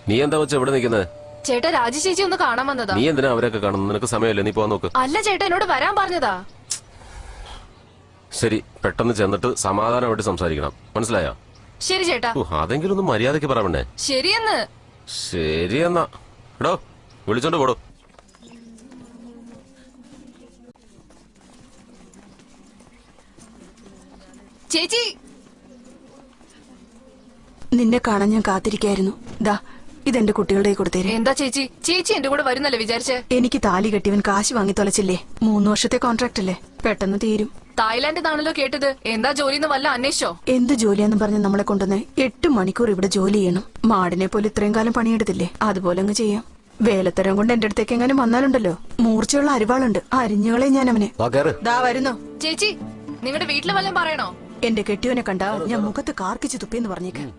നീ എന്താ വെച്ച എവിടെ നിൽക്കുന്നത്? ചേട്ടാ രാജി ചേച്ചി ഒന്ന് കാണാൻ വന്നതാ. നീ എന്തിനാ അവരൊക്കെ കാണുന്നത്? നിനക്ക് സമയമല്ലേ, നീ പോവാൻ നോക്ക്. അല്ല ചേട്ടാ, എന്നോട് വരാൻ പറഞ്ഞതാ. ശരി, പെട്ടെന്ന് ചെന്നിട്ട് സമാധാനമായിട്ട് സംസാരിക്കണം, മനസ്സിലായോ? ശരി ചേട്ടാ. അതെങ്കിലും ഒന്ന് മര്യാദക്ക് പറയണേ. ശരിയെന്ന്. ശരിയെന്നാ എടോ, വിളിച്ചോണ്ട് പോടോ. ചേച്ചി, നിന്നെ കാണാൻ ഞാൻ കാത്തിരിക്കായിരുന്നു. ദാ ഇതെന്റെ കുട്ടികളുടെ കൊടുത്തേരെ. എന്താ ചേച്ചി? ചേച്ചി എന്റെ കൂടെ വരുന്നല്ലേ വിചാരിച്ചേ? എനിക്ക് താലി കെട്ടിയവൻ കാശ് വാങ്ങി തൊലച്ചില്ലേ? 3 വർഷത്തെ കോൺട്രാക്ട് അല്ലേ, പെട്ടെന്ന് തീരും. തായ്ലാന്റിന്നാണല്ലോ കേട്ടത്. എന്താ ജോലിന്ന് വല്ല അന്വേഷിച്ചോ? എന്ത് ജോലിയാന്ന് പറഞ്ഞ് നമ്മളെ കൊണ്ടുവന്ന് 8 മണിക്കൂർ ഇവിടെ ജോലി ചെയ്യണം. മാടിനെ പോലെ ഇത്രയും കാലം പണിയെടുത്തില്ലേ, അതുപോലെ അങ്ങ് ചെയ്യാം. വേലത്തരം കൊണ്ട് എന്റെ അടുത്തേക്ക് എങ്ങനെ വന്നാലുണ്ടല്ലോ, മൂർച്ചയുള്ള അരിവാളുണ്ട്, അരിഞ്ഞുകളെ ഞാൻ അവനെ. ദാ വരുന്നു. ചേച്ചി, നിങ്ങളുടെ വീട്ടില് വല്ലതും പറയണോ? എന്റെ കെട്ടിയവനെ കണ്ടാ ഞാൻ മുഖത്ത് കാർക്കിച്ച് തുപ്പിന്ന് പറഞ്ഞേക്കാം.